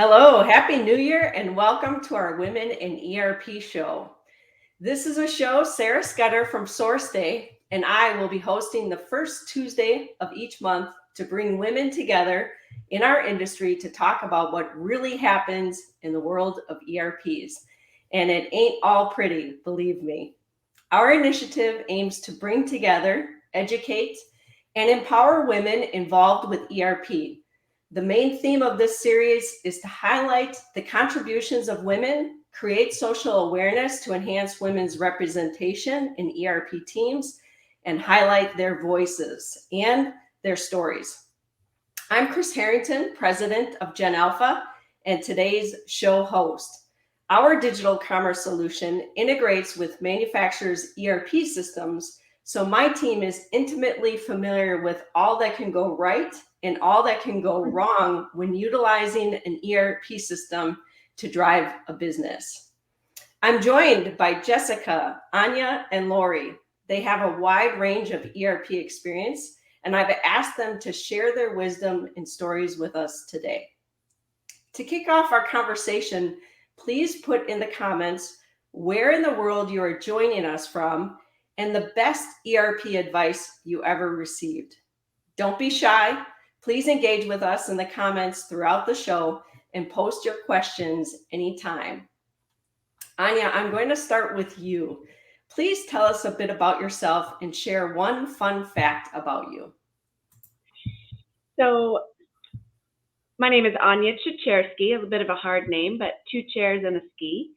Hello, Happy New Year, and welcome to our Women in ERP Show. This is a show Sarah Scudder from Source Day and I will be hosting the first Tuesday of each month to bring women together in our industry to talk about what really happens in the world of ERPs. And it ain't all pretty, believe me. Our initiative aims to bring together, educate, and empower women involved with ERP. The main theme of this series is to highlight the contributions of women, create social awareness to enhance women's representation in ERP teams, and highlight their voices and their stories. I'm Chris Harrington, president of Gen Alpha, and today's show host. Our digital commerce solution integrates with manufacturers' ERP systems, so my team is intimately familiar with all that can go right and all that can go wrong when utilizing an ERP system to drive a business. I'm joined by Jessica, Anya, and Laurie. They have a wide range of ERP experience, and I've asked them to share their wisdom and stories with us today. To kick off our conversation, please put in the comments where in the world you are joining us from and the best ERP advice you ever received. Don't be shy. Please engage with us in the comments throughout the show and post your questions anytime. Anya, I'm going to start with you. Please tell us a bit about yourself and share one fun fact about you. So my name is Anya Chacherski, a bit of a hard name, but two chairs and a ski.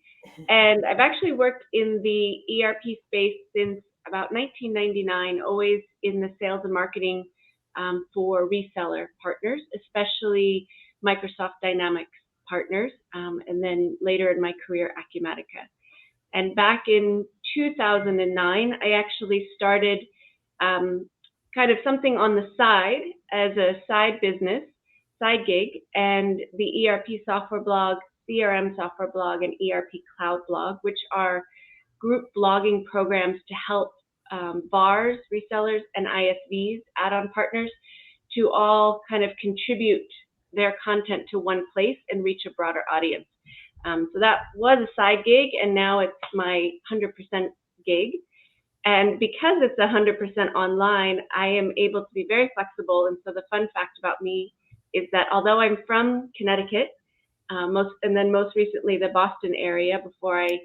And I've actually worked in the ERP space since about 1999, always in the sales and marketing for reseller partners, especially Microsoft Dynamics partners, and then later in my career, Acumatica. And back in 2009, I actually started kind of something on the side as a side business, side gig, and the ERP software blog, CRM software blog, and ERP cloud blog, which are group blogging programs to help VARs, resellers, and ISVs, add-on partners, to all kind of contribute their content to one place and reach a broader audience. So that was a side gig, and now it's my 100% gig. And because it's 100% online, I am able to be very flexible. And so the fun fact about me is that although I'm from Connecticut, most recently the Boston area, before I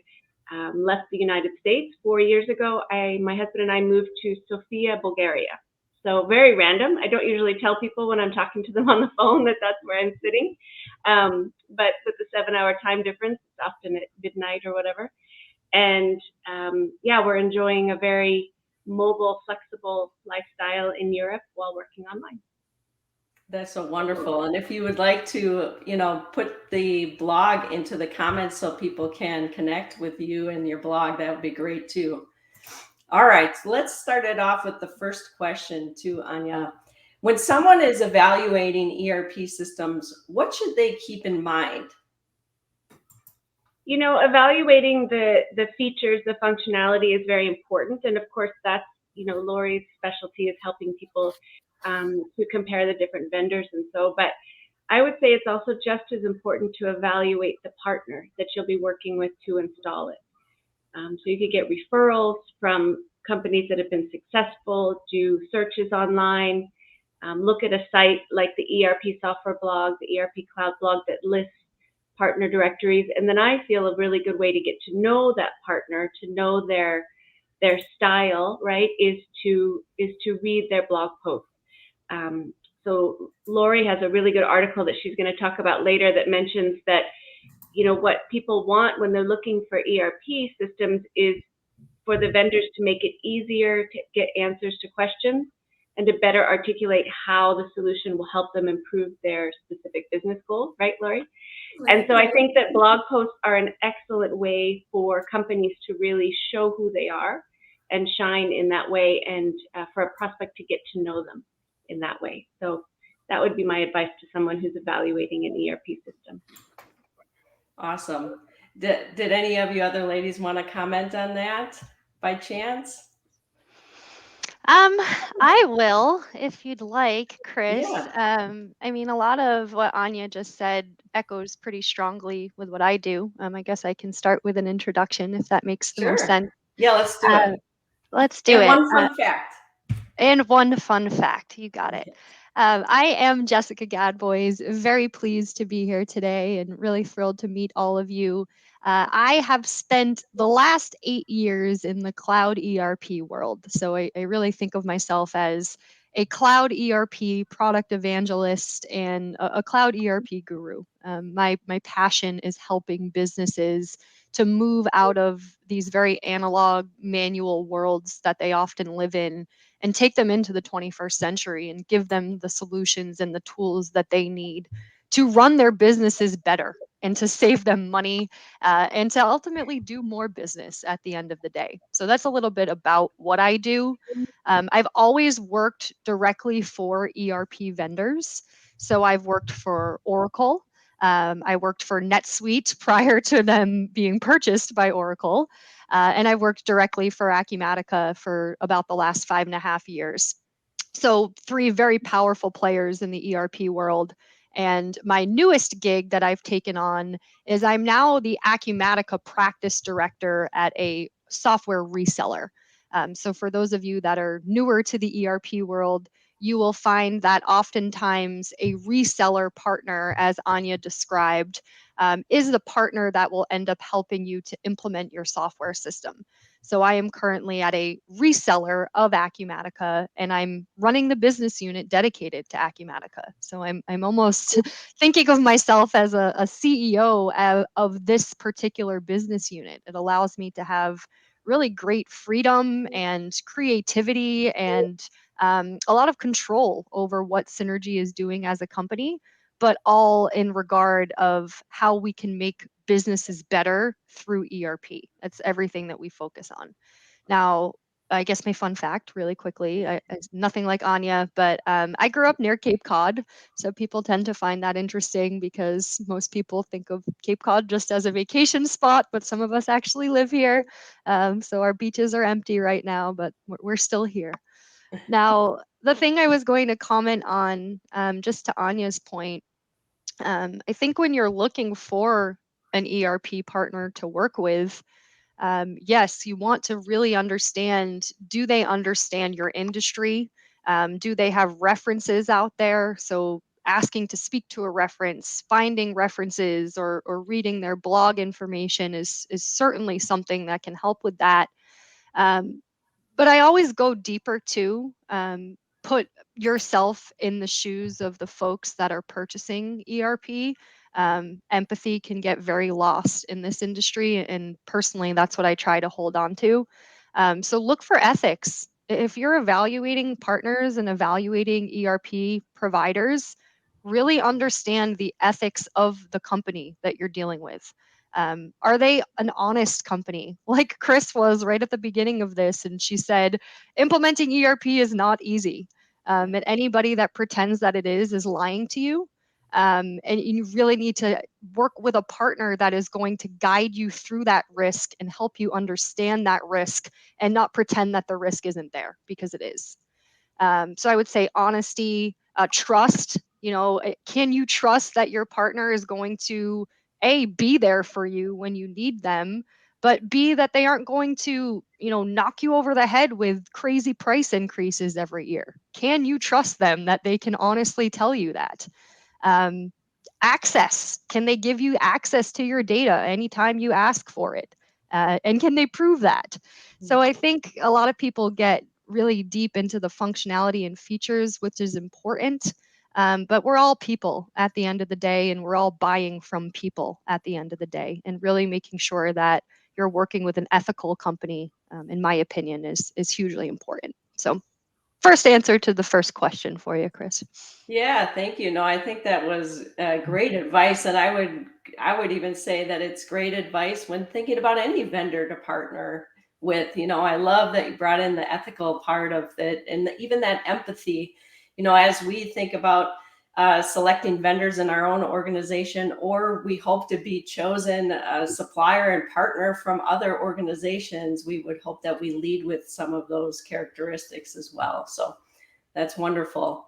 left the United States 4 years ago, my husband and I moved to Sofia, Bulgaria. So very random. I don't usually tell people when I'm talking to them on the phone that that's where I'm sitting. But with the 7-hour time difference, it's often at midnight or whatever. And we're enjoying a very mobile, flexible lifestyle in Europe while working online. That's so wonderful. And if you would like to, put the blog into the comments so people can connect with you and your blog, that would be great too. All right, let's start it off with the first question to Anya. When someone is evaluating ERP systems, what should they keep in mind? Evaluating the features, the functionality is very important. And of course, that's, Laurie's specialty is helping people to compare the different vendors and so. But I would say it's also just as important to evaluate the partner that you'll be working with to install it. So you could get referrals from companies that have been successful, do searches online, look at a site like the ERP software blog, the ERP cloud blog that lists partner directories. And then I feel a really good way to get to know that partner, to know their style, right, is to read their blog posts. So Laurie has a really good article that she's going to talk about later that mentions that, what people want when they're looking for ERP systems is for the vendors to make it easier to get answers to questions and to better articulate how the solution will help them improve their specific business goals, right, Laurie? And so I think that blog posts are an excellent way for companies to really show who they are and shine in that way, and for a prospect to get to know them in that way. So that would be my advice to someone who's evaluating an ERP system. Awesome. Did any of you other ladies want to comment on that by chance? I will, if you'd like, Chris. Yeah, I mean, a lot of what Anya just said echoes pretty strongly with what I do. I guess I can start with an introduction if that makes the most sure. sense. Yeah, let's do it. Uh, let's do And it. one fun fact. And one fun fact, you got it. Yeah. I am Jessica Gadboys, very pleased to be here today and really thrilled to meet all of you. I have spent the last 8 years in the cloud ERP world. So I really think of myself as a cloud ERP product evangelist and a cloud ERP guru. My passion is helping businesses to move out of these very analog manual worlds that they often live in and take them into the 21st century and give them the solutions and the tools that they need to run their businesses better and to save them money and to ultimately do more business at the end of the day. So that's a little bit about what I do. I've always worked directly for ERP vendors. So I've worked for Oracle. I worked for NetSuite prior to them being purchased by Oracle. And I worked directly for Acumatica for about the last 5.5 years. So, three very powerful players in the ERP world. And my newest gig that I've taken on is I'm now the Acumatica practice director at a software reseller. So, for those of you that are newer to the ERP world, you will find that oftentimes a reseller partner, as Anya described, is the partner that will end up helping you to implement your software system. So I am currently at a reseller of Acumatica, and I'm running the business unit dedicated to Acumatica. So I'm almost thinking of myself as a CEO of this particular business unit. It allows me to have really great freedom and creativity and a lot of control over what Synergy is doing as a company, but all in regard of how we can make businesses better through ERP. That's everything that we focus on. Now, I guess my fun fact, really quickly, it's nothing like Anya, but I grew up near Cape Cod. So people tend to find that interesting because most people think of Cape Cod just as a vacation spot, but some of us actually live here. So our beaches are empty right now, but we're still here. Now, the thing I was going to comment on, just to Anya's point, I think when you're looking for an ERP partner to work with, yes, you want to really understand, do they understand your industry? Do they have references out there? So asking to speak to a reference, finding references or reading their blog information is certainly something that can help with that. Um, but I always go deeper too. Put yourself in the shoes of the folks that are purchasing ERP. Empathy can get very lost in this industry. And personally, that's what I try to hold on to. So look for ethics. If you're evaluating partners and evaluating ERP providers, really understand the ethics of the company that you're dealing with. Are they an honest company? Like Chris was right at the beginning of this, and she said, implementing ERP is not easy. And anybody that pretends that it is lying to you. And you really need to work with a partner that is going to guide you through that risk and help you understand that risk and not pretend that the risk isn't there because it is. So I would say honesty, trust. Can you trust that your partner is going to be there for you when you need them, but B, that they aren't going to, knock you over the head with crazy price increases every year? Can you trust them that they can honestly tell you that? Um, Access. Can they give you access to your data anytime you ask for it? And can they prove that? So I think a lot of people get really deep into the functionality and features, which is important. But we're all people at the end of the day, and we're all buying from people at the end of the day, and really making sure that you're working with an ethical company, in my opinion, is hugely important. So first answer to the first question for you, Chris. Yeah, thank you. No, I think that was great advice, and I would even say that it's great advice when thinking about any vendor to partner with. I love that you brought in the ethical part of it, and even that empathy. As we think about selecting vendors in our own organization, or we hope to be chosen a supplier and partner from other organizations, we would hope that we lead with some of those characteristics as well. So that's wonderful.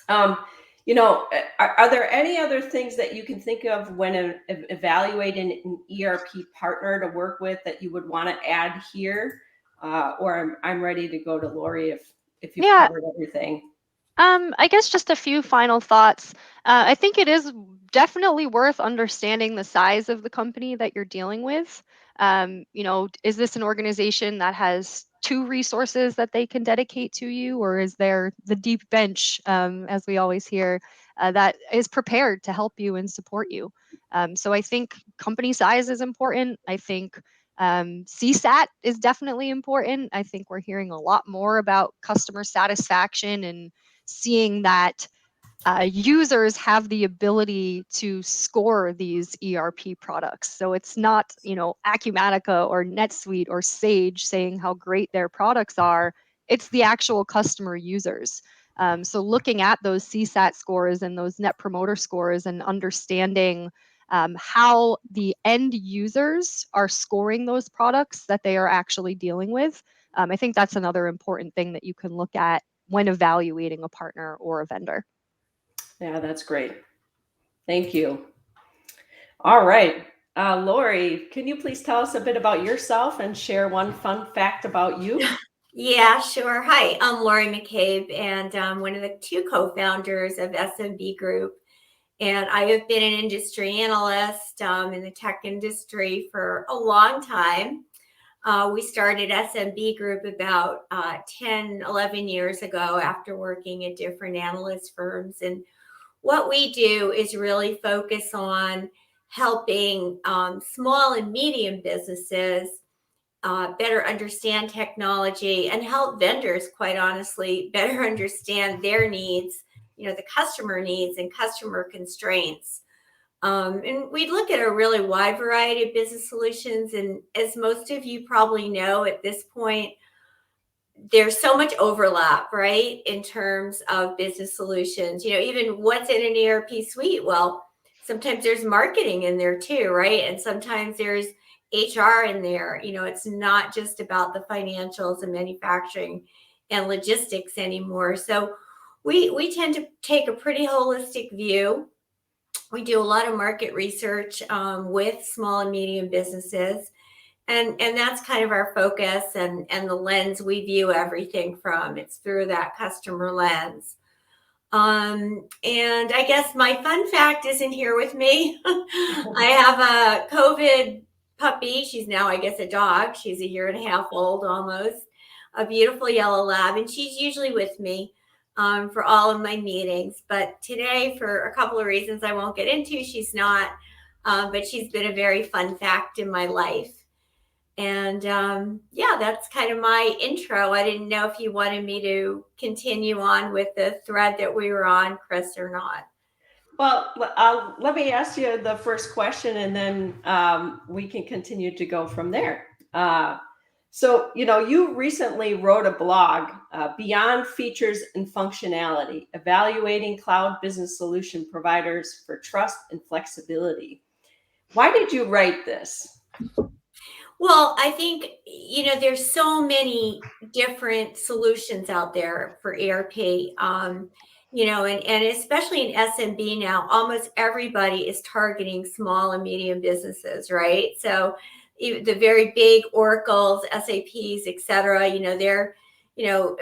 Are there any other things that you can think of when evaluating an ERP partner to work with that you would want to add here? Or I'm ready to go to Laurie if you've covered everything. I guess just a few final thoughts. I think it is definitely worth understanding the size of the company that you're dealing with. Is this an organization that has two resources that they can dedicate to you, or is there the deep bench, as we always hear, that is prepared to help you and support you? So I think company size is important. I think CSAT is definitely important. I think we're hearing a lot more about customer satisfaction and seeing that users have the ability to score these ERP products. So it's not, Acumatica or NetSuite or Sage saying how great their products are. It's the actual customer users. So looking at those CSAT scores and those Net Promoter scores and understanding how the end users are scoring those products that they are actually dealing with. I think that's another important thing that you can look at when evaluating a partner or a vendor. Yeah, that's great. Thank you. All right. Laurie, can you please tell us a bit about yourself and share one fun fact about you? Yeah, sure. Hi, I'm Laurie Mccabe, and I'm one of the two co-founders of SMB Group. And I have been an industry analyst in the tech industry for a long time. We started SMB Group about 10, 11 years ago after working at different analyst firms. And what we do is really focus on helping small and medium businesses better understand technology and help vendors, quite honestly, better understand their needs, the customer needs and customer constraints. And we look at a really wide variety of business solutions. And as most of you probably know at this point, there's so much overlap, right, in terms of business solutions. Even what's in an ERP suite? Well, sometimes there's marketing in there too, right? And sometimes there's HR in there. It's not just about the financials and manufacturing and logistics anymore. So we tend to take a pretty holistic view. We do a lot of market research with small and medium businesses. And that's kind of our focus and the lens we view everything from. It's through that customer lens. And I guess my fun fact isn't here with me. I have a COVID puppy. She's now, I guess, a dog. She's a year and a half old almost, a beautiful yellow lab. And she's usually with me for all of my meetings. But today, for a couple of reasons I won't get into, she's not. But she's been a very fun fact in my life. And yeah, that's kind of my intro. I didn't know if you wanted me to continue on with the thread that we were on, Chris, or not. Well, let me ask you the first question, and then we can continue to go from there. So, you recently wrote a blog, Beyond Features and Functionality, Evaluating Cloud Business Solution Providers for Trust and Flexibility. Why did you write this? Well, I think, there's so many different solutions out there for ERP, and especially in SMB now, almost everybody is targeting small and medium businesses, right? So the very big Oracles, SAPs, et cetera, they're,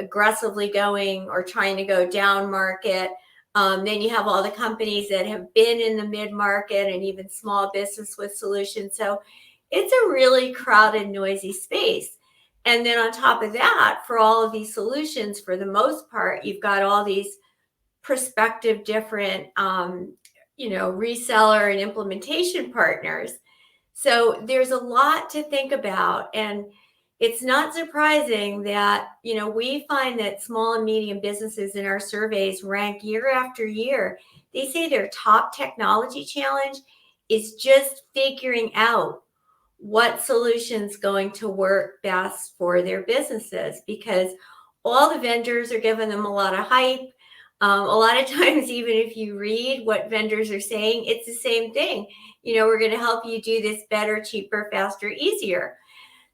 aggressively going or trying to go down market. Then you have all the companies that have been in the mid-market and even small business with solutions. So it's a really crowded, noisy space. And then on top of that, for all of these solutions, for the most part, you've got all these prospective different, reseller and implementation partners. So there's a lot to think about. And it's not surprising that, we find that small and medium businesses in our surveys rank year after year. They say their top technology challenge is just figuring out what solution's going to work best for their businesses, because all the vendors are giving them a lot of hype. A lot of times, even if you read what vendors are saying, it's the same thing. We're going to help you do this better, cheaper, faster, easier.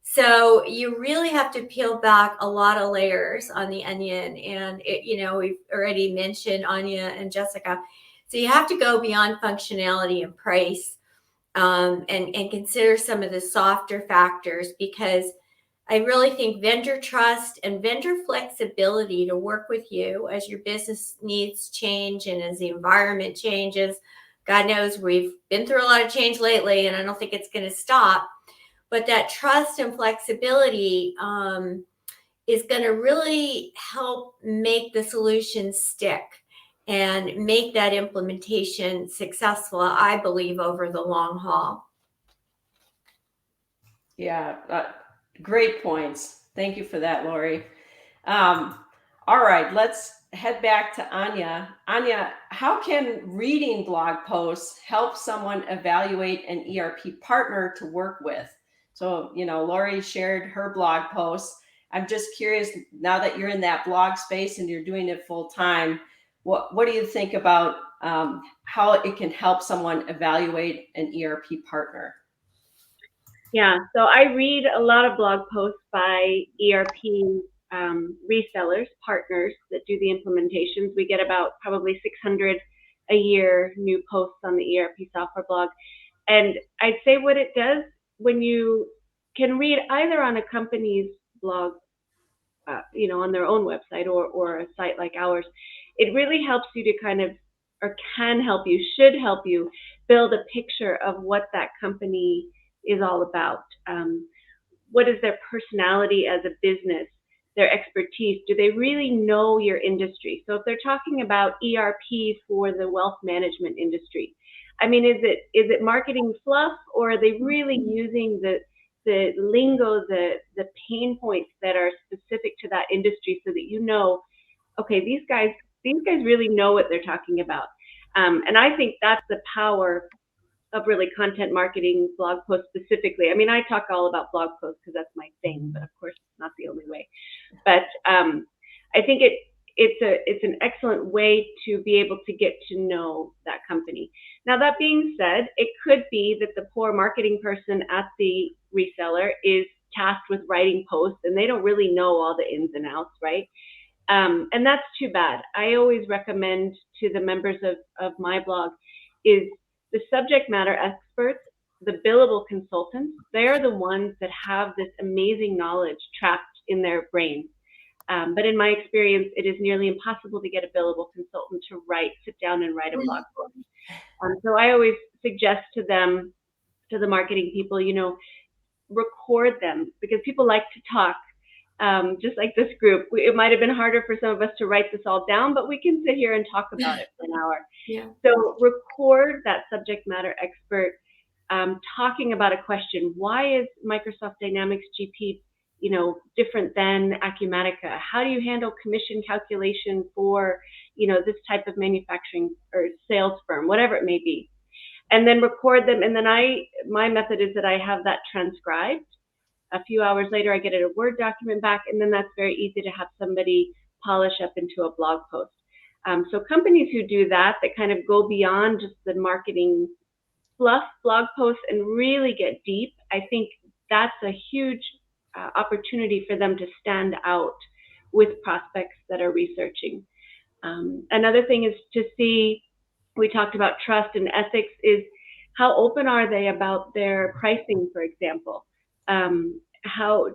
So you really have to peel back a lot of layers on the onion. And, we've already mentioned Anya and Jessica. So you have to go beyond functionality and price, and consider some of the softer factors, because I really think vendor trust and vendor flexibility to work with you as your business needs change and as the environment changes. God knows we've been through a lot of change lately, and I don't think it's going to stop. But that trust and flexibility is going to really help make the solution stick and make that implementation successful, I believe, over the long haul. Yeah, great points. Thank you for that, Laurie. All right, let's head back to Anya. Anya, how can reading blog posts help someone evaluate an ERP partner to work with? So, Laurie shared her blog posts. I'm just curious, now that you're in that blog space and you're doing it full time, what do you think about how it can help someone evaluate an ERP partner? Yeah, so I read a lot of blog posts by ERP resellers, partners that do the implementations. We get about probably 600 a year new posts on the ERP software blog. And I'd say what it does, when you can read either on a company's blog, on their own website, or a site like ours, it really helps you to kind of, or can help you, should help you build a picture of what that company is all about. What is their personality as a business, their expertise? Do they really know your industry? So if they're talking about ERP for the wealth management industry, I mean, is it marketing fluff, or are they really using the lingo, the pain points that are specific to that industry, so that okay, these guys really know what they're talking about. And I think that's the power of really content marketing blog posts specifically. I mean, I talk all about blog posts because that's my thing, but of course, it's not the only way. But I think it's an excellent way to be able to get to know that company. Now, that being said, it could be that the poor marketing person at the reseller is tasked with writing posts, and they don't really know all the ins and outs, right? And that's too bad. I always recommend to the members of my blog is the subject matter experts, the billable consultants. They're the ones that have this amazing knowledge trapped in their brains. But in my experience, it is nearly impossible to get a billable consultant to sit down and write a blog post. So I always suggest to the marketing people, record them, because people like to talk. Just like this group, it might have been harder for some of us to write this all down, but we can sit here and talk about it for an hour. Yeah. So record that subject matter expert talking about a question. Why is Microsoft Dynamics GP, different than Acumatica? How do you handle commission calculation for, this type of manufacturing or sales firm, whatever it may be? And then record them. And then my method is that I have that transcribed. A few hours later, I get a Word document back, and then that's very easy to have somebody polish up into a blog post. So companies who do that kind of go beyond just the marketing fluff blog posts and really get deep, I think that's a huge opportunity for them to stand out with prospects that are researching. Another thing is to see, we talked about trust and ethics, is how open are they about their pricing, for example? How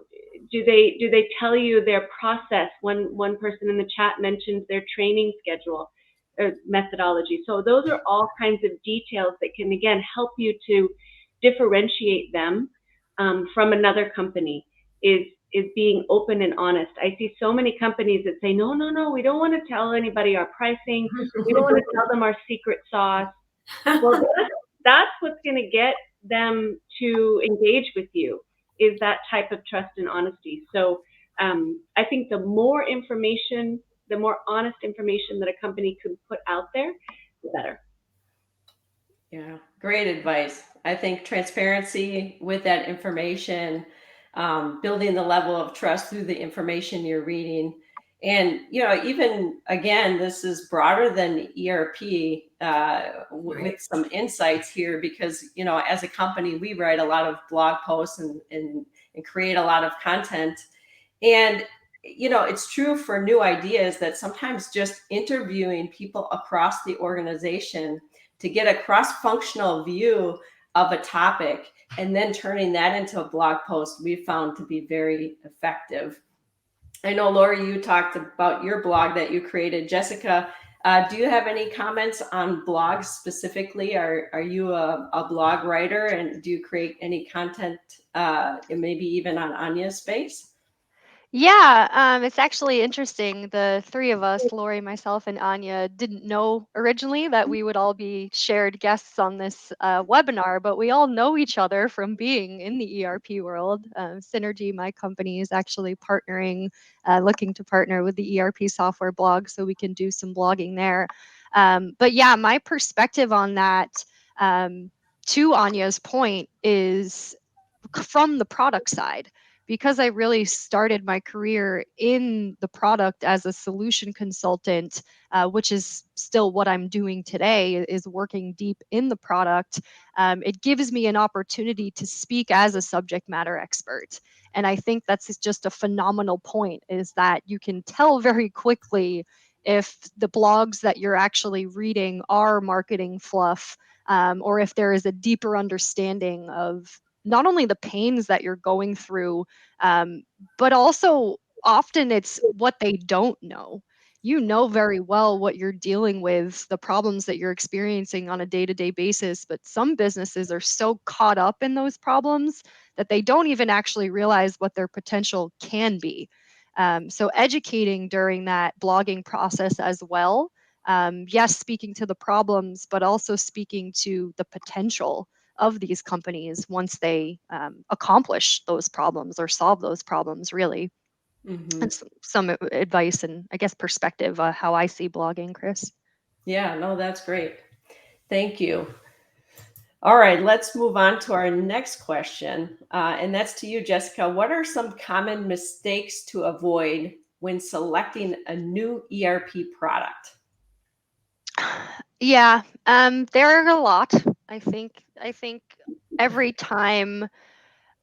do they tell you their process? One person in the chat mentioned their training schedule or methodology. So those are all kinds of details that can, again, help you to differentiate them from another company, is being open and honest. I see so many companies that say, no, we don't want to tell anybody our pricing. We don't want to tell them our secret sauce. Well, that's what's going to get them to engage with you, is that type of trust and honesty. So I think the more information, the more honest information that a company could put out there, the better. Yeah, great advice. I think transparency with that information, building the level of trust through the information you're reading, And, even again, this is broader than ERP with some insights here because, as a company, we write a lot of blog posts and create a lot of content. And, it's true for new ideas that sometimes just interviewing people across the organization to get a cross-functional view of a topic and then turning that into a blog post, we found to be very effective. I know, Laurie, you talked about your blog that you created. Jessica, do you have any comments on blogs specifically? Are you a blog writer, and do you create any content, maybe even on Anya's space? Yeah, it's actually interesting. The three of us, Laurie, myself, and Anya, didn't know originally that we would all be shared guests on this webinar, but we all know each other from being in the ERP world. Synergy, my company, is actually looking to partner with the ERP software blog so we can do some blogging there. But yeah, my perspective on that, to Anya's point, is from the product side, because I really started my career in the product as a solution consultant, which is still what I'm doing today, is working deep in the product. It gives me an opportunity to speak as a subject matter expert. And I think that's just a phenomenal point, is that you can tell very quickly if the blogs that you're actually reading are marketing fluff, or if there is a deeper understanding of not only the pains that you're going through, but also often it's what they don't know. You know very well what you're dealing with, the problems that you're experiencing on a day-to-day basis, but some businesses are so caught up in those problems that they don't even actually realize what their potential can be. So educating during that blogging process as well. Yes, speaking to the problems, but also speaking to the potential of these companies once they accomplish those problems or solve those problems, really. Mm-hmm. And some advice and, I guess, perspective how I see blogging, Chris. Yeah, no, that's great. Thank you. All right, let's move on to our next question. And that's to you, Jessica. What are some common mistakes to avoid when selecting a new ERP product? Yeah, there are a lot. I think every time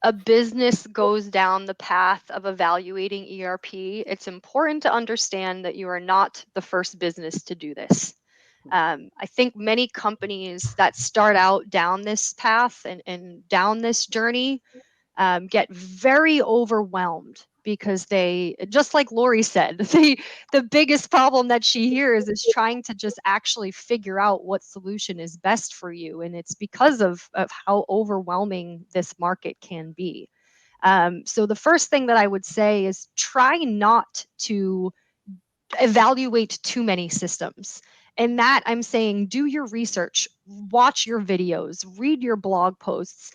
a business goes down the path of evaluating ERP, it's important to understand that you are not the first business to do this. I think many companies that start out down this path and down this journey get very overwhelmed because they, just like Laurie said, the biggest problem that she hears is trying to just actually figure out what solution is best for you. And it's because of how overwhelming this market can be. So the first thing that I would say is try not to evaluate too many systems. And that I'm saying, do your research, watch your videos, read your blog posts.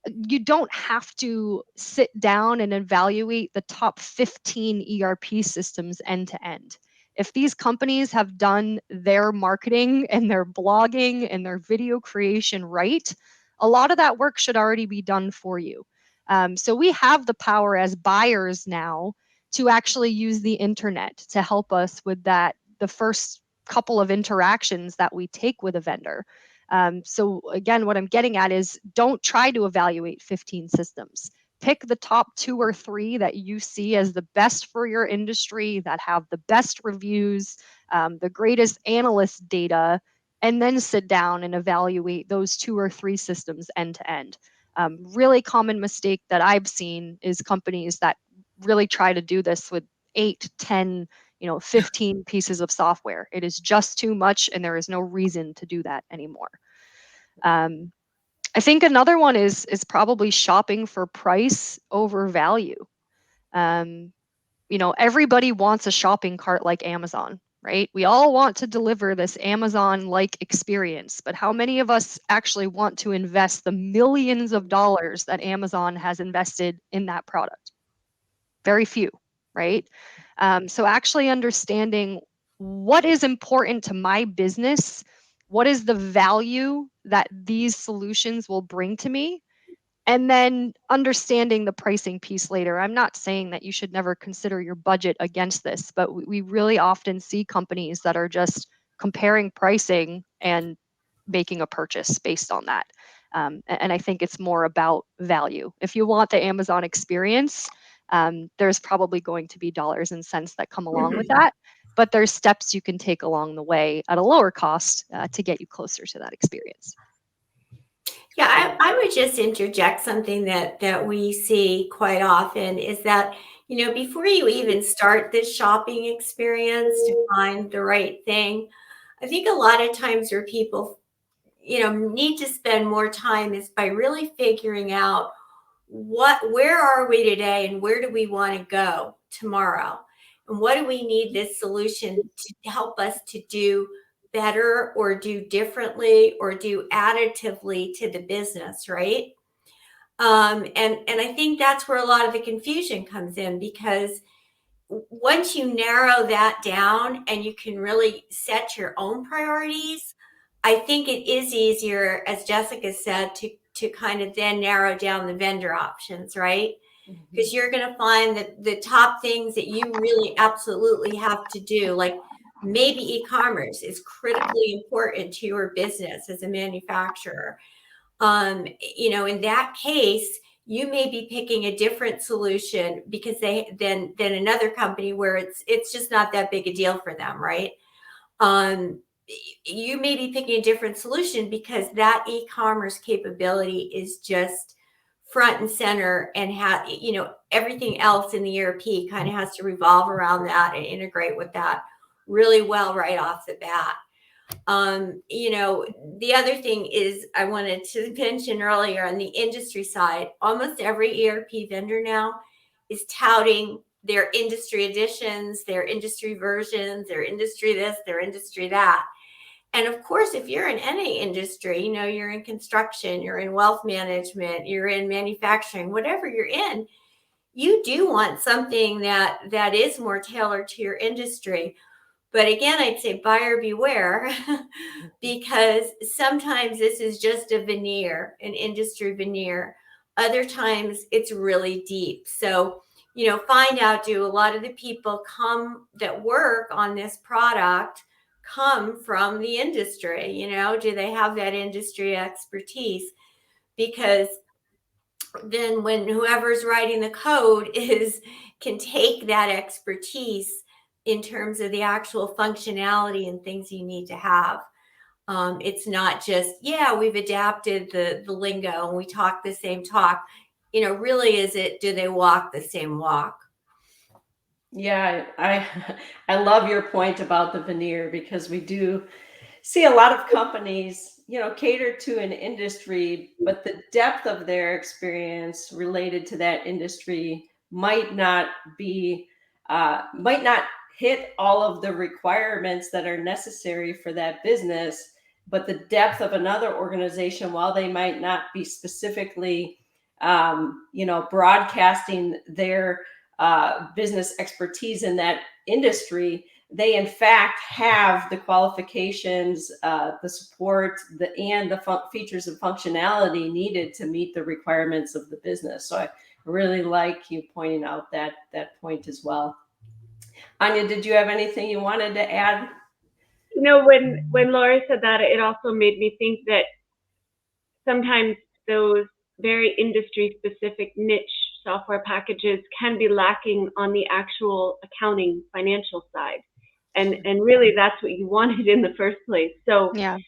You don't have to sit down and evaluate the top 15 ERP systems end to end. If these companies have done their marketing and their blogging and their video creation right, a lot of that work should already be done for you. So we have the power as buyers now to actually use the internet to help us with that, the first couple of interactions that we take with a vendor. So again, what I'm getting at is don't try to evaluate 15 systems. Pick the top 2 or 3 that you see as the best for your industry, that have the best reviews, the greatest analyst data, and then sit down and evaluate those 2 or 3 systems end to end. Really common mistake that I've seen is companies that really try to do this with 8, 10, 15 pieces of software. It is just too much, and there is no reason to do that anymore. I think another one is probably shopping for price over value. Everybody wants a shopping cart like Amazon, right? We all want to deliver this Amazon-like experience, but how many of us actually want to invest the millions of dollars that Amazon has invested in that product? Very few, right? So actually understanding what is important to my business, what is the value that these solutions will bring to me, And then understanding the pricing piece later. I'm not saying that you should never consider your budget against this, but we really often see companies that are just comparing pricing and making a purchase based on that. And I think it's more about value. If you want the Amazon experience, there's probably going to be dollars and cents that come along with that. But there's steps you can take along the way at a lower cost to get you closer to that experience. Yeah, I would just interject something that we see quite often is that, before you even start this shopping experience to find the right thing, I think a lot of times where people, need to spend more time is by really figuring out where are we today and where do we want to go tomorrow? And what do we need this solution to help us to do better or do differently or do additively to the business, right? And I think that's where a lot of the confusion comes in, because once you narrow that down and you can really set your own priorities, I think it is easier, as Jessica said, to kind of then narrow down the vendor options, right? Because you're going to find that the top things that you really absolutely have to do, like maybe e-commerce is critically important to your business as a manufacturer. In that case, you may be picking a different solution because than another company where it's just not that big a deal for them, right? You may be picking a different solution because that e-commerce capability is just front and center, and everything else in the ERP kind of has to revolve around that and integrate with that really well right off the bat. The other thing is I wanted to mention earlier on the industry side, almost every ERP vendor now is touting their industry editions, their industry versions, their industry this, their industry that. And of course, if you're in any industry, you're in construction, you're in wealth management, you're in manufacturing, whatever you're in, you do want something that is more tailored to your industry. But again, I'd say buyer beware, because sometimes this is just a veneer, an industry veneer. Other times it's really deep. So, find out, do a lot of the people that work on this product come from the industry? Do they have that industry expertise? Because then when whoever's writing the code can take that expertise in terms of the actual functionality and things you need to have. It's not just, we've adapted the lingo and we talk the same talk. Really, do they walk the same walk? Yeah, I love your point about the veneer, because we do see a lot of companies, cater to an industry, but the depth of their experience related to that industry might not hit all of the requirements that are necessary for that business. But the depth of another organization, while they might not be specifically, broadcasting their business expertise in that industry, they in fact have the qualifications, the support, and the features and functionality needed to meet the requirements of the business. So I really like you pointing out that point as well. Anya, did you have anything you wanted to add? When Laurie said that, it also made me think that sometimes those very industry specific niche software packages can be lacking on the actual accounting financial side. And really that's what you wanted in the first place. So Yeah.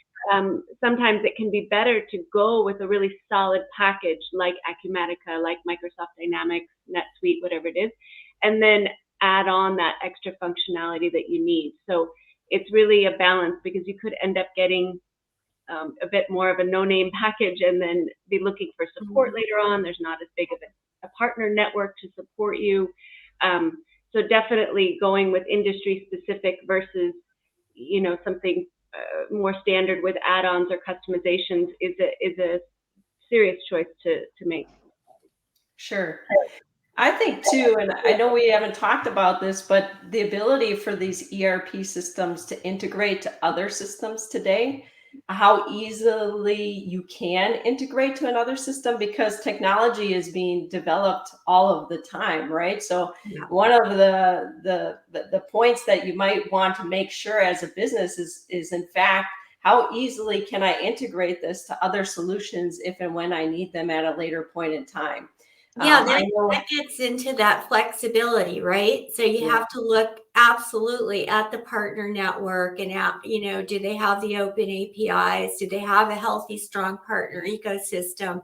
Sometimes it can be better to go with a really solid package like Acumatica, like Microsoft Dynamics, NetSuite, whatever it is, and then add on that extra functionality that you need. So it's really a balance, because you could end up getting a bit more of a no-name package and then be looking for support later on. There's not as big of a partner network to support you. So definitely going with industry specific versus, something more standard with add-ons or customizations is a serious choice to make. Sure. I think too, and I know we haven't talked about this, but the ability for these ERP systems to integrate to other systems today, how easily you can integrate to another system, because technology is being developed all of the time, right? So Yeah. one of the points that you might want to make sure as a business is in fact, how easily can I integrate this to other solutions if and when I need them at a later point in time? Yeah, I know. that gets into that flexibility, right? So you Yeah. have to look absolutely at the partner network and at, do they have the open APIs? Do they have a healthy, strong partner ecosystem?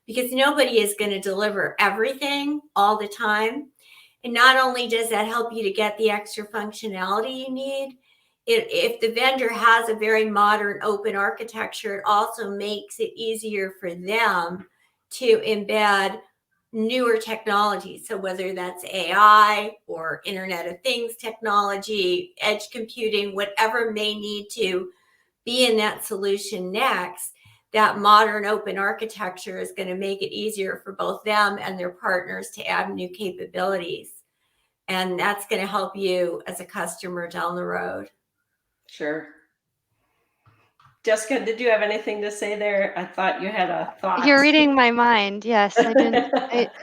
Because nobody is going to deliver everything all the time. And not only does that help you to get the extra functionality you need, if the vendor has a very modern open architecture, it also makes it easier for them to embed newer technology. So whether that's AI or Internet of Things technology, edge computing, whatever may need to be in that solution next, that modern open architecture is going to make it easier for both them and their partners to add new capabilities. And that's going to help you as a customer down the road. Sure. Jessica, did you have anything to say there? I thought you had a thought. You're reading my mind. Yes, I didn't.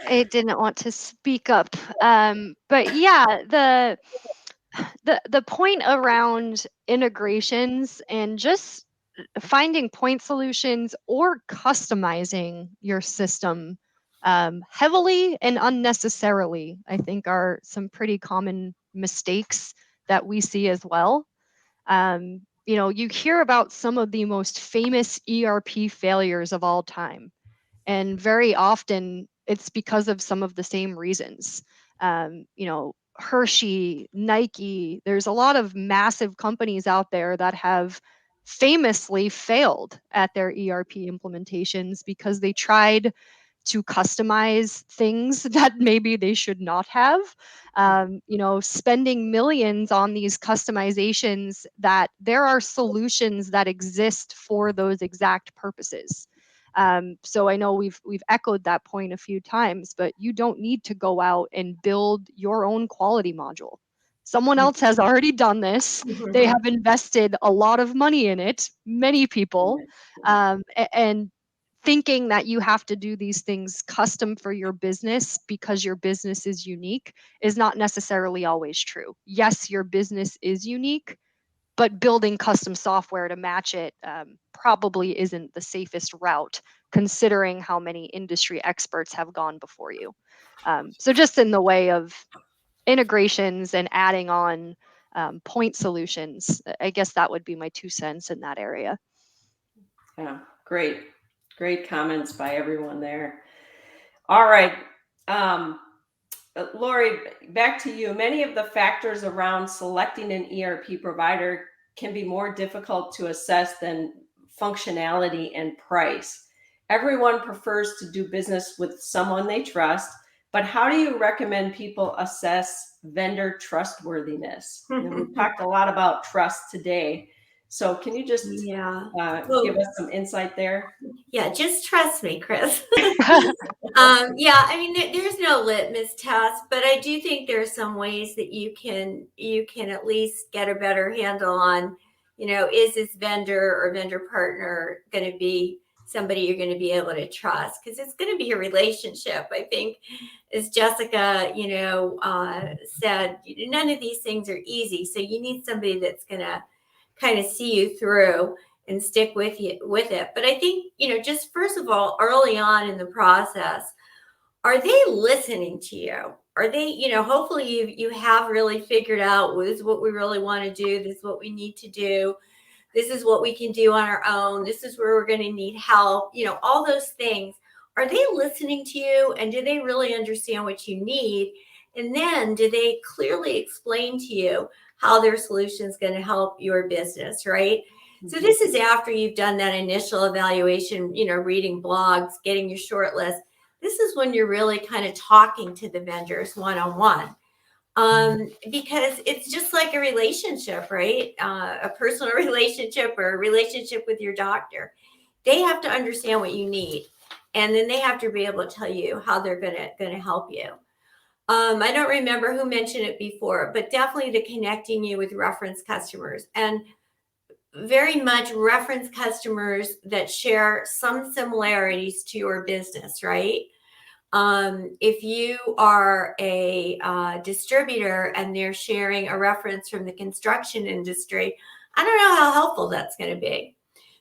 I didn't want to speak up. But yeah, the point around integrations and just finding point solutions or customizing your system heavily and unnecessarily, I think, are some pretty common mistakes that we see as well. You hear about some of the most famous ERP failures of all time, and very often it's because of some of the same reasons. Hershey, Nike, there's a lot of massive companies out there that have famously failed at their ERP implementations because they tried to customize things that maybe they should not have. Spending millions on these customizations, that there are solutions that exist for those exact purposes. So I know we've echoed that point a few times, but you don't need to go out and build your own quality module. Someone else has already done this. They have invested a lot of money in it, many people, and thinking that you have to do these things custom for your business because your business is unique is not necessarily always true. Yes, your business is unique, but building custom software to match it probably isn't the safest route, considering how many industry experts have gone before you. So just in the way of integrations and adding on point solutions, I guess that would be my 2 cents in that area. Yeah, great comments by everyone there. All right. Laurie, back to you. Many of the factors around selecting an ERP provider can be more difficult to assess than functionality and price. Everyone prefers to do business with someone they trust, but how do you recommend people assess vendor trustworthiness? We've talked a lot about trust today. So can you just give us some insight there? Yeah, just trust me, Chris. There's no litmus test, but I do think there are some ways that you can at least get a better handle on, is this vendor or vendor partner going to be somebody you're going to be able to trust? Because it's going to be a relationship. I think, as Jessica, said, none of these things are easy. So you need somebody that's going to kind of see you through and stick with it. But I think, just first of all, early on in the process, are they listening to you? Are they, hopefully you have really figured out, this is what we really want to do. This is what we need to do. This is what we can do on our own. This is where we're going to need help. All those things. Are they listening to you? And do they really understand what you need? And then do they clearly explain to you how their solution is going to help your business, right? So this is after you've done that initial evaluation, reading blogs, getting your short list. This is when you're really kind of talking to the vendors one-on-one. Because it's just like a relationship, right? A personal relationship or a relationship with your doctor. They have to understand what you need. And then they have to be able to tell you how they're going to help you. I don't remember who mentioned it before, but definitely the connecting you with reference customers. And very much reference customers that share some similarities to your business, right? If you are a distributor and they're sharing a reference from the construction industry, I don't know how helpful that's going to be.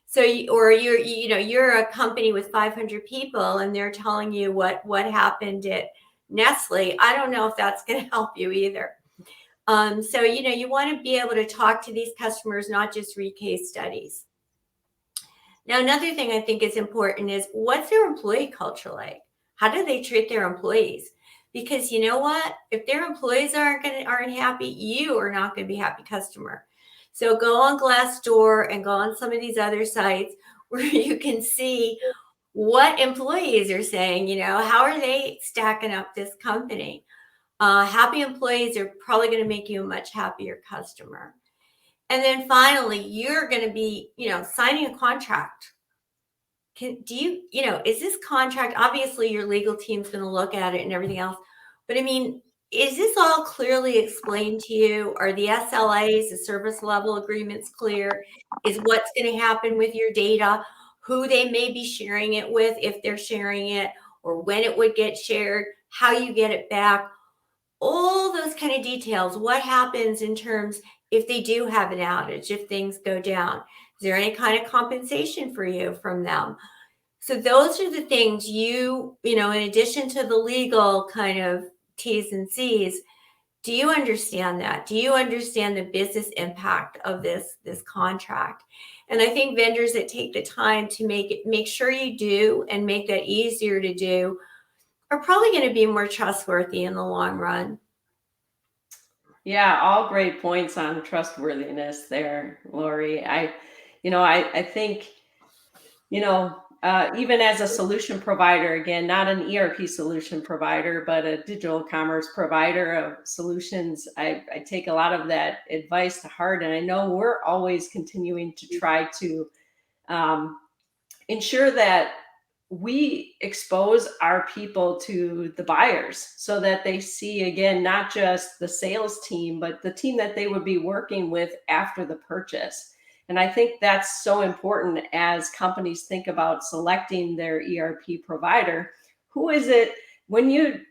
So, you're a company with 500 people and they're telling you what happened at Nestle. I don't know if that's going to help you either. So, you want to be able to talk to these customers, not just read case studies. Now, another thing I think is important is, what's their employee culture like? How do they treat their employees? Because you know what? If their employees aren't happy, you are not going to be a happy customer. So go on Glassdoor and go on some of these other sites where you can see what employees are saying. How are they stacking up this company? Happy employees are probably going to make you a much happier customer. And then finally, you're going to be, signing a contract. Is this contract, obviously your legal team's going to look at it and everything else, but I mean, is this all clearly explained to you? Are the SLAs, the service level agreements clear? Is what's going to happen with your data, who they may be sharing it with, if they're sharing it, or when it would get shared, how you get it back, all those kind of details. What happens in terms if they do have an outage, if things go down? Is there any kind of compensation for you from them? So those are the things in addition to the legal kind of T's and C's, do you understand that? Do you understand the business impact of this contract? And I think vendors that take the time to make sure you do and make that easier to do are probably going to be more trustworthy in the long run. Yeah, all great points on trustworthiness there, Laurie. I think, even as a solution provider, again, not an ERP solution provider, but a digital commerce provider of solutions, I take a lot of that advice to heart. And I know we're always continuing to try to ensure that we expose our people to the buyers so that they see, again, not just the sales team, but the team that they would be working with after the purchase. And I think that's so important as companies think about selecting their ERP provider. Who is it when you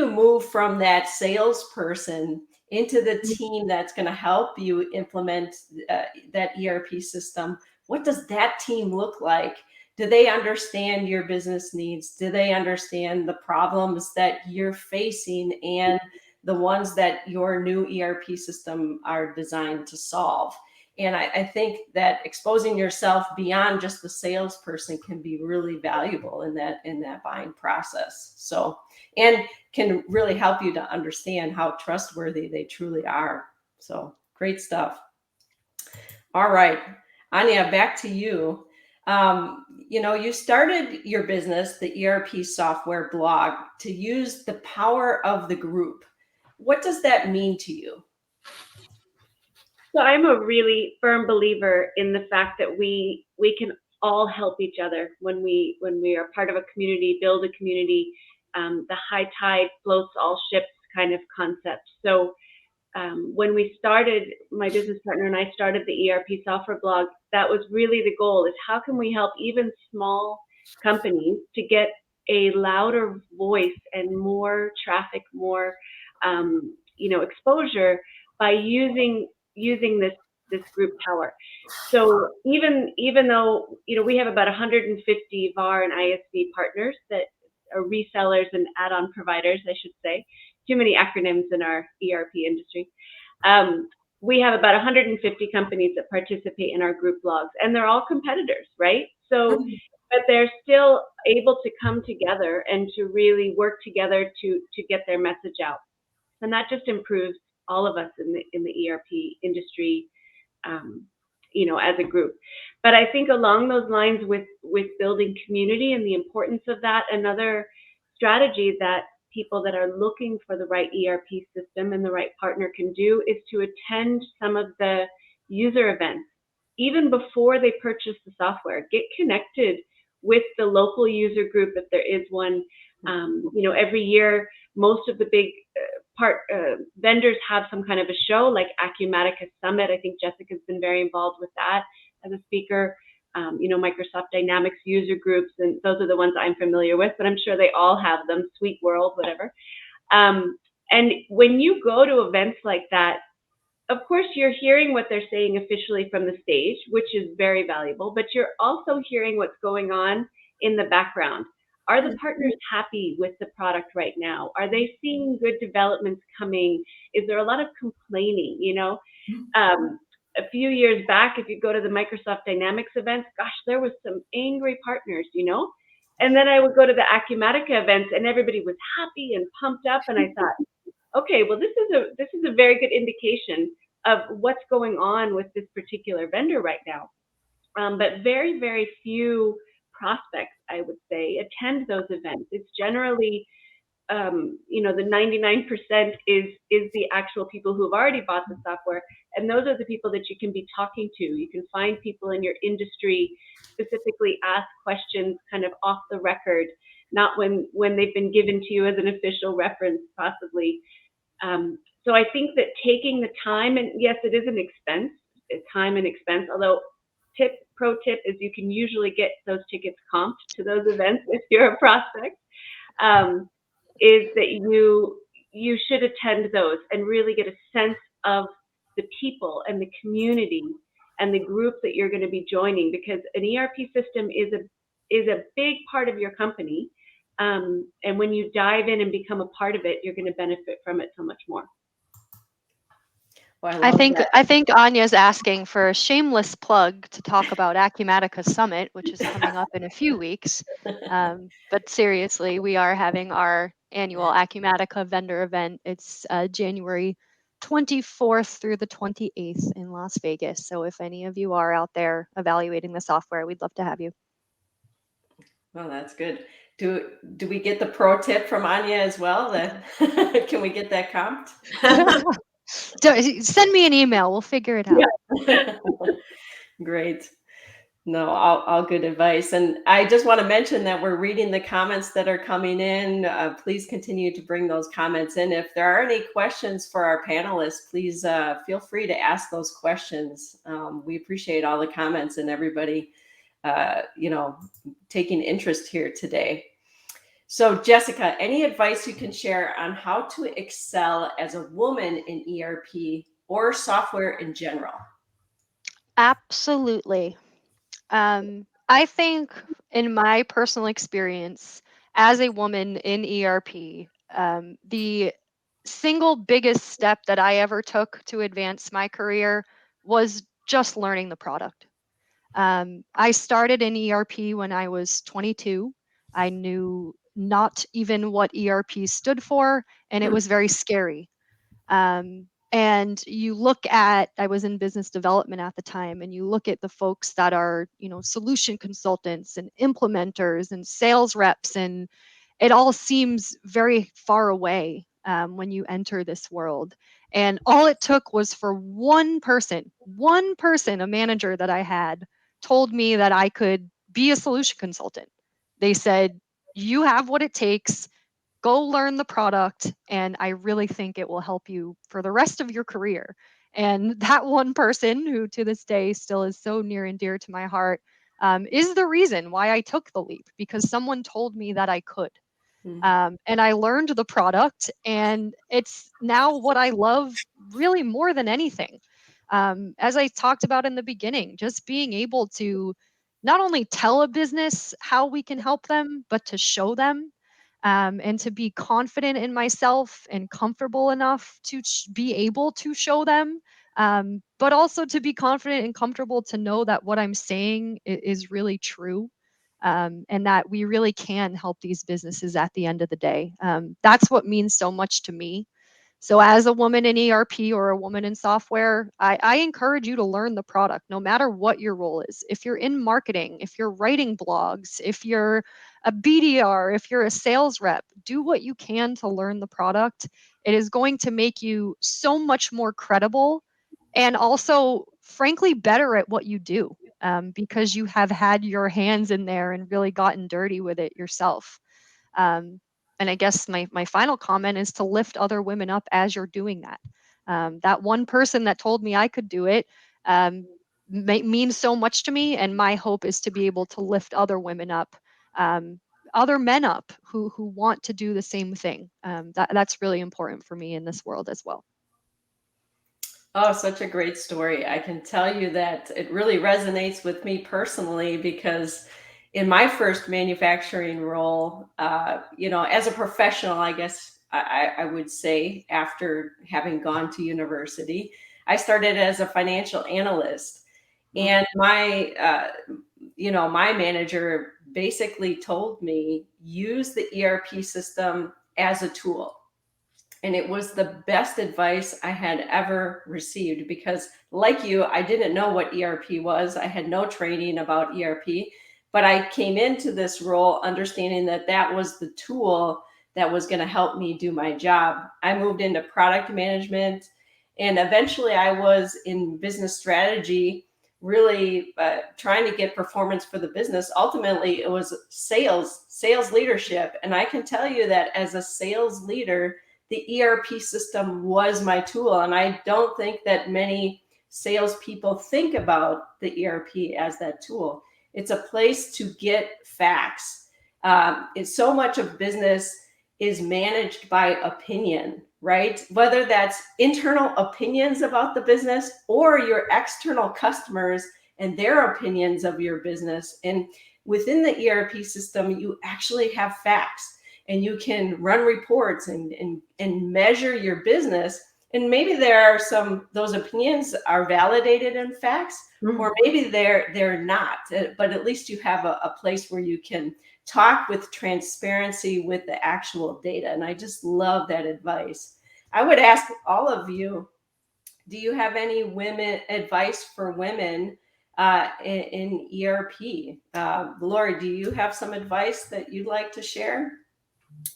move from that salesperson into the team that's going to help you implement that ERP system? What does that team look like? Do they understand your business needs? Do they understand the problems that you're facing and the ones that your new ERP system are designed to solve? And I think that exposing yourself beyond just the salesperson can be really valuable in that buying process. So, and can really help you to understand how trustworthy they truly are. So great stuff. All right, Anya, back to you. You started your business, the ERP software blog, to use the power of the group. What does that mean to you? So I'm a really firm believer in the fact that we can all help each other when we are part of a community, build a community. The high tide floats all ships kind of concept. So when we started, my business partner and I started the ERP software blog, that was really the goal, is how can we help even small companies to get a louder voice and more traffic, more exposure by using this group power. So even though we have about 150 VAR and ISV partners that are resellers and add-on providers, I should say. Too many acronyms in our ERP industry. We have about 150 companies that participate in our group blogs, and they're all competitors, right? So, but they're still able to come together and to really work together to get their message out, and that just improves all of us in the ERP industry, as a group. But I think along those lines with building community and the importance of that, another strategy that people that are looking for the right ERP system and the right partner can do is to attend some of the user events, even before they purchase the software. Get connected with the local user group if there is one. Every year, most of the big vendors have some kind of a show like Acumatica Summit. I think Jessica's been very involved with that as a speaker. Microsoft Dynamics user groups, and those are the ones I'm familiar with, but I'm sure they all have them, Suite World, whatever. And when you go to events like that, of course, you're hearing what they're saying officially from the stage, which is very valuable, but you're also hearing what's going on in the background. Are the partners happy with the product right now? Are they seeing good developments coming? Is there a lot of complaining? A few years back, if you go to the Microsoft Dynamics events, gosh, there was some angry partners, And then I would go to the Acumatica events and everybody was happy and pumped up. And I thought, okay, well, this is a very good indication of what's going on with this particular vendor right now. But very, very few prospects, I would say, attend those events. It's generally, the 99% is the actual people who have already bought the software, and those are the people that you can be talking to. You can find people in your industry, specifically ask questions kind of off the record, not when they've been given to you as an official reference, possibly. So I think that taking the time, and yes, it is an expense, time and expense, although pro tip is you can usually get those tickets comped to those events if you're a prospect, is that you should attend those and really get a sense of the people and the community and the group that you're going to be joining, because an ERP system is a big part of your company. And when you dive in and become a part of it, you're going to benefit from it so much more. Well, I think Anya's asking for a shameless plug to talk about Acumatica Summit, which is coming up in a few weeks. But seriously, we are having our annual Acumatica vendor event. It's January 24th through the 28th in Las Vegas. So if any of you are out there evaluating the software, we'd love to have you. Well, that's good. Do we get the pro tip from Anya as well? Can we get that comped? Send me an email. We'll figure it out. Yeah. Great. No, all good advice. And I just want to mention that we're reading the comments that are coming in. Please continue to bring those comments in. If there are any questions for our panelists, please feel free to ask those questions. We appreciate all the comments and everybody, taking interest here today. So Jessica, any advice you can share on how to excel as a woman in ERP or software in general? Absolutely. I think in my personal experience as a woman in ERP, the single biggest step that I ever took to advance my career was just learning the product. I started in ERP when I was 22. I knew not even what ERP stood for, and it was very scary. And you look at, I was in business development at the time, and you look at the folks that are, solution consultants and implementers and sales reps, and it all seems very far away when you enter this world. And all it took was for one person, a manager that I had, told me that I could be a solution consultant. They said, you have what it takes. Go learn the product, and I really think it will help you for the rest of your career. And that one person, who to this day still is so near and dear to my heart, is the reason why I took the leap, because someone told me that I could. And I learned the product, and it's now what I love really more than anything. As I talked about in the beginning, just being able to not only tell a business how we can help them, but to show them, and to be confident in myself and comfortable enough to be able to show them, but also to be confident and comfortable to know that what I'm saying is really true, and that we really can help these businesses at the end of the day. That's what means so much to me. So as a woman in ERP or a woman in software, I encourage you to learn the product, no matter what your role is. If you're in marketing, if you're writing blogs, if you're a BDR, if you're a sales rep, do what you can to learn the product. It is going to make you so much more credible, and also, frankly, better at what you do, because you have had your hands in there and really gotten dirty with it yourself. I guess my final comment is to lift other women up as you're doing that. That one person that told me I could do it means so much to me, and my hope is to be able to lift other women up, other men up who want to do the same thing. That's really important for me in this world as well. Oh, such a great story. I can tell you that it really resonates with me personally because in my first manufacturing role, as a professional, I guess I would say after having gone to university, I started as a financial analyst. And my manager basically told me, use the ERP system as a tool. And it was the best advice I had ever received because, like you, I didn't know what ERP was. I had no training about ERP, but I came into this role understanding that that was the tool that was going to help me do my job. I moved into product management, and eventually I was in business strategy, really trying to get performance for the business. Ultimately, it was sales leadership. And I can tell you that as a sales leader, the ERP system was my tool. And I don't think that many salespeople think about the ERP as that tool. It's a place to get facts. It's so much of business is managed by opinion, right? Whether that's internal opinions about the business or your external customers and their opinions of your business. And within the ERP system, you actually have facts. And you can run reports and measure your business. And maybe those opinions are validated in facts, or maybe they're not. But at least you have a place where you can talk with transparency with the actual data. And I just love that advice. I would ask all of you, do you have any advice for women in ERP? Laurie, do you have some advice that you'd like to share?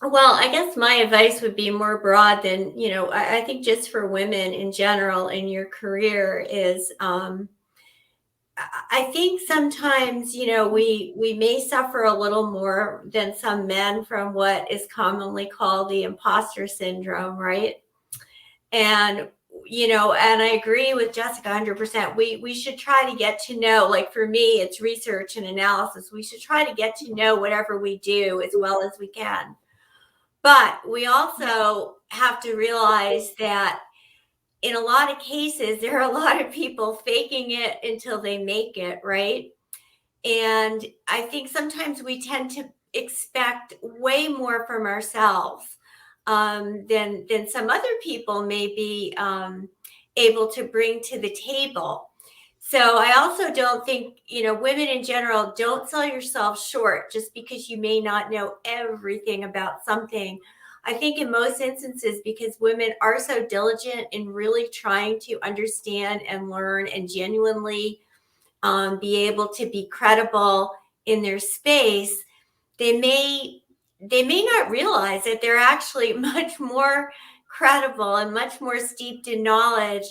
Well, I guess my advice would be more broad than, I think just for women in general in your career is, I think sometimes, we may suffer a little more than some men from what is commonly called the imposter syndrome, right? And, and I agree with Jessica 100%. We should try to get to know, like for me, it's research and analysis. We should try to get to know whatever we do as well as we can. But we also have to realize that in a lot of cases, there are a lot of people faking it until they make it, right? And I think sometimes we tend to expect way more from ourselves than some other people may be able to bring to the table. So I also don't think, women in general, don't sell yourself short just because you may not know everything about something. I think in most instances, because women are so diligent in really trying to understand and learn and genuinely be able to be credible in their space, they may not realize that they're actually much more credible and much more steeped in knowledge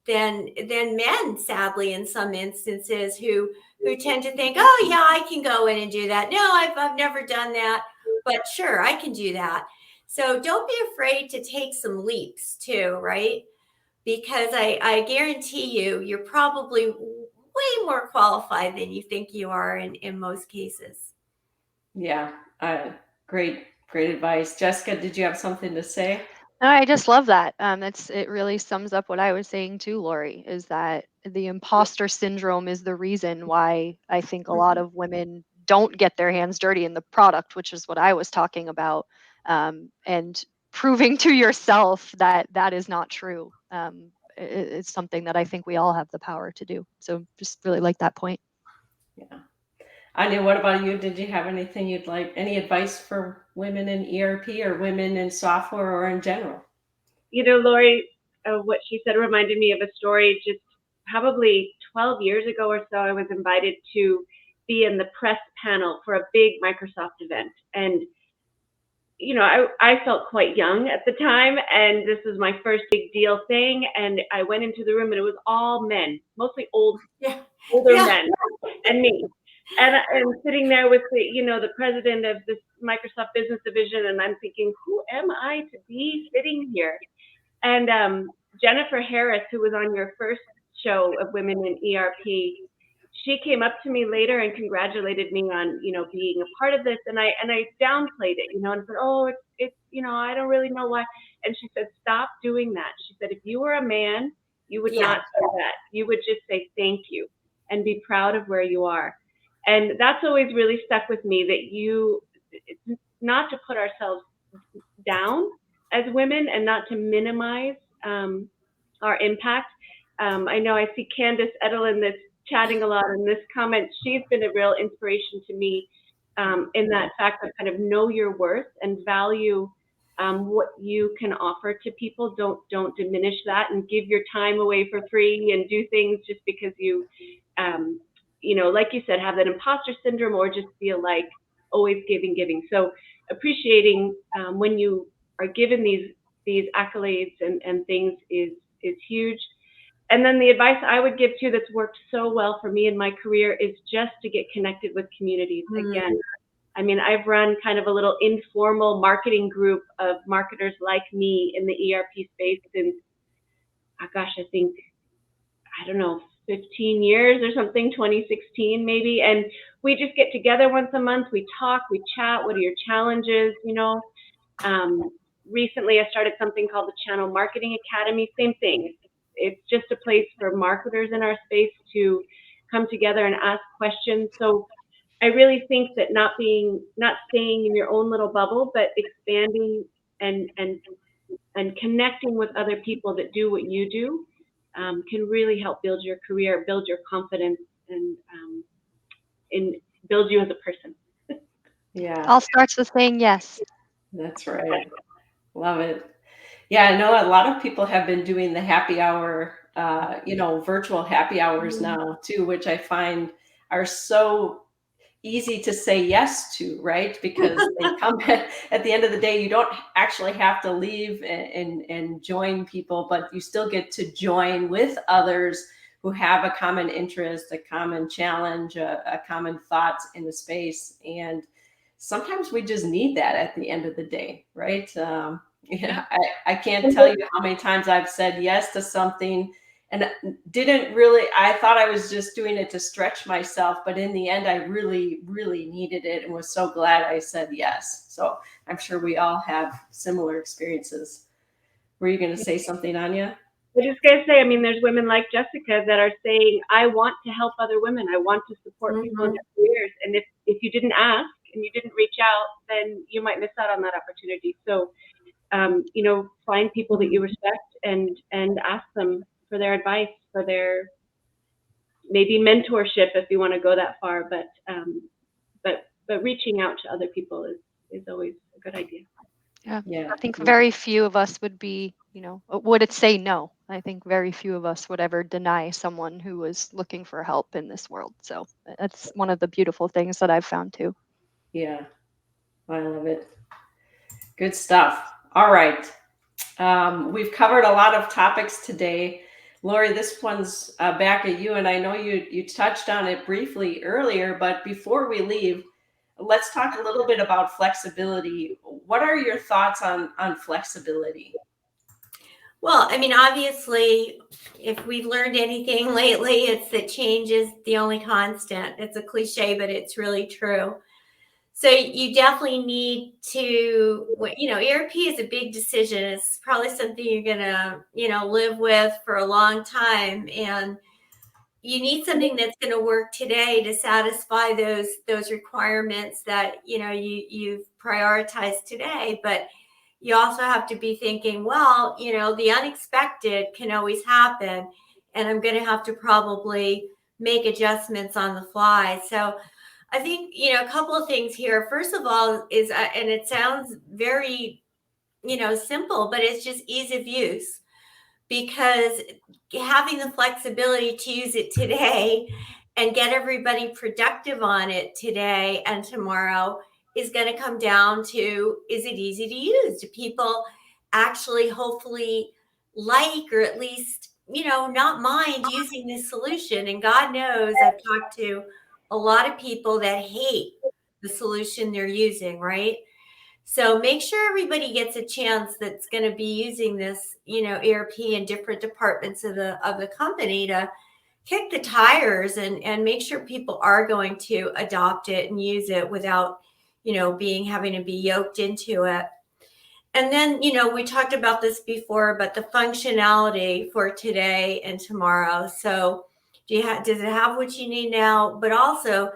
than men, sadly, in some instances, who tend to think, oh yeah, I can go in and do that. No, I've never done that, but sure, I can do that. So don't be afraid to take some leaps too, right? Because I guarantee you're probably way more qualified than you think you are in most cases. Yeah, great advice. Jessica, did you have something to say? No, I just love that. It really sums up what I was saying too, Laurie, is that the imposter syndrome is the reason why I think a lot of women don't get their hands dirty in the product, which is what I was talking about, and proving to yourself that that is not true. It's something that I think we all have the power to do. So just really like that point. Yeah. Anya, what about you? Did you have anything you'd like, any advice for women in ERP or women in software or in general? Laurie, what she said reminded me of a story. Just probably 12 years ago or so, I was invited to be in the press panel for a big Microsoft event. And, I felt quite young at the time, and this was my first big deal thing. And I went into the room and it was all men, mostly older men and me. And I'm sitting there with the president of this Microsoft Business Division, and I'm thinking, who am I to be sitting here? And Jennifer Harris, who was on your first show of Women in ERP, she came up to me later and congratulated me on, being a part of this. And I downplayed it, and I said, oh, it's, I don't really know why. And she said, stop doing that. She said, if you were a man, you would not say that. You would just say thank you and be proud of where you are. And that's always really stuck with me, that it's not to put ourselves down as women and not to minimize our impact. I know I see Candace Edelin that's chatting a lot in this comment. She's been a real inspiration to me in that fact of kind of know your worth and value what you can offer to people. Don't diminish that and give your time away for free and do things just because you, like you said, have that imposter syndrome or just feel like always giving. So appreciating when you are given these accolades and things is huge. And then the advice I would give too, that's worked so well for me in my career, is just to get connected with communities. Again, I mean, I've run kind of a little informal marketing group of marketers like me in the ERP space since, I think, 15 years or something, 2016 maybe. And we just get together once a month. We talk, we chat. What are your challenges? Recently I started something called the Channel Marketing Academy. Same thing. It's just a place for marketers in our space to come together and ask questions. So I really think that not staying in your own little bubble, but expanding and connecting with other people that do what you do can really help build your career, build your confidence, and build you as a person. Yeah. All starts with saying yes. That's right. Love it. Yeah, I know a lot of people have been doing the happy hour, virtual happy hours now too, which I find are so easy to say yes to, right? Because they come at the end of the day, you don't actually have to leave and join people, but you still get to join with others who have a common interest, a common challenge, a common thoughts in the space. And sometimes we just need that at the end of the day, right? I can't tell you how many times I've said yes to something and I thought I was just doing it to stretch myself, but in the end, I really, really needed it and was so glad I said yes. So I'm sure we all have similar experiences. Were you going to say something, Anya? I was just going to say, I mean, there's women like Jessica that are saying, I want to help other women. I want to support people in their careers. And if you didn't ask and you didn't reach out, then you might miss out on that opportunity. So, find people that you respect and ask them for their advice, for their maybe mentorship if you want to go that far, but reaching out to other people is always a good idea. Yeah. I think very few of us would would say no. I think very few of us would ever deny someone who was looking for help in this world. So that's one of the beautiful things that I've found too. Yeah, I love it. Good stuff. All right. We've covered a lot of topics today. Laurie, this one's back at you, and I know you touched on it briefly earlier, but before we leave, let's talk a little bit about flexibility. What are your thoughts on flexibility? Well, I mean, obviously, if we've learned anything lately, it's that change is the only constant. It's a cliche, but it's really true. So you definitely need to, ERP is a big decision. It's probably something you're going to, live with for a long time. And you need something that's going to work today to satisfy those requirements that, you've prioritized today. But you also have to be thinking, well, the unexpected can always happen. And I'm going to have to probably make adjustments on the fly. So I think, a couple of things here. First of all is, and it sounds very, simple, but it's just ease of use, because having the flexibility to use it today and get everybody productive on it today and tomorrow is going to come down to, is it easy to use? Do people actually hopefully like, or at least, not mind using this solution? And God knows I've talked to a lot of people that hate the solution they're using, right? So make sure everybody gets a chance that's going to be using this, ERP in different departments of the company to kick the tires and make sure people are going to adopt it and use it without, having to be yoked into it. And then, we talked about this before, but the functionality for today and tomorrow. So does it have what you need now? But also,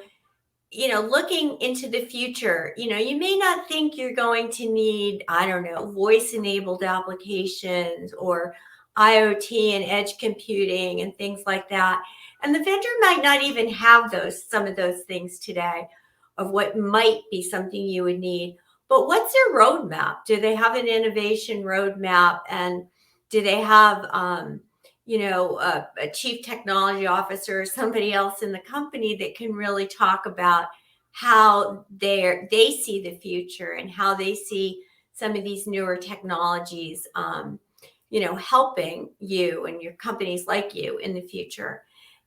looking into the future, you may not think you're going to need, I don't know, voice enabled applications or IoT and edge computing and things like that. And the vendor might not even have some of those things today of what might be something you would need. But what's their roadmap? Do they have an innovation roadmap? And do they have, a chief technology officer or somebody else in the company that can really talk about how they see the future and how they see some of these newer technologies, helping you and your companies like you in the future.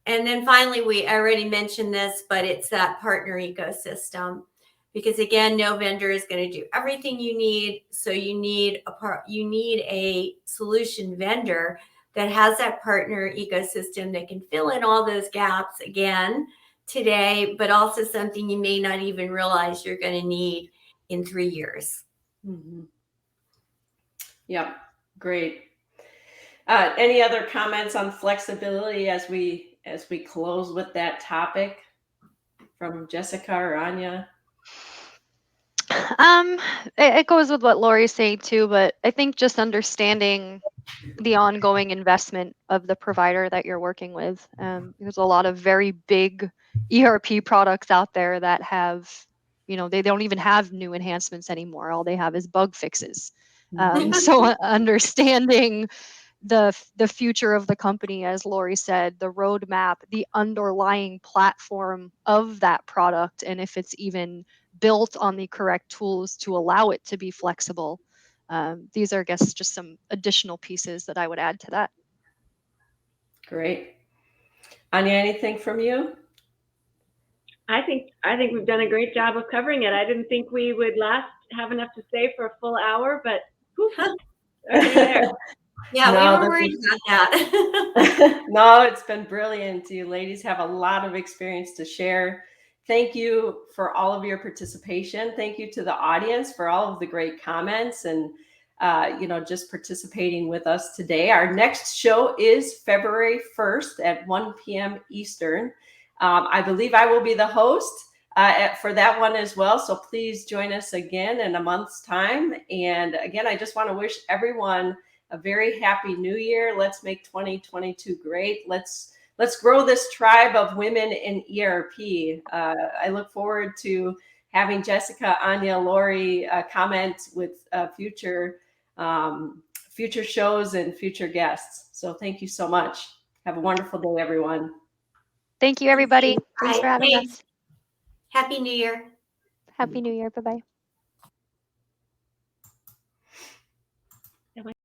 And then finally, I already mentioned this, but it's that partner ecosystem. Because again, no vendor is going to do everything you need. So you need a solution vendor that has that partner ecosystem that can fill in all those gaps again today, but also something you may not even realize you're going to need in 3 years. Mm-hmm. Yep, great. Any other comments on flexibility as we close with that topic from Jessica or Anya? It goes with what Laurie's saying too, but I think just understanding the ongoing investment of the provider that you're working with. There's a lot of very big ERP products out there that have, they don't even have new enhancements anymore. All they have is bug fixes. So understanding the future of the company, as Laurie said, the roadmap, the underlying platform of that product, and if it's even built on the correct tools to allow it to be flexible. These are, I guess, just some additional pieces that I would add to that. Great. Anya, anything from you? I think we've done a great job of covering it. I didn't think we would have enough to say for a full hour, but okay there. Yeah, No, we were worried about that. No, it's been brilliant. You ladies have a lot of experience to share. Thank you for all of your participation. Thank you to the audience for all of the great comments and just participating with us today. Our next show is February 1st at 1 p.m. Eastern. I believe I will be the host for that one as well. So please join us again in a month's time. And again, I just want to wish everyone a very happy new year. Let's make 2022 great. Let's grow this tribe of women in ERP. I look forward to having Jessica, Anya, Laurie comment with future shows and future guests. So thank you so much. Have a wonderful day, everyone. Thank you, everybody. Thanks for having us. Happy New Year. Happy New Year. Bye-bye.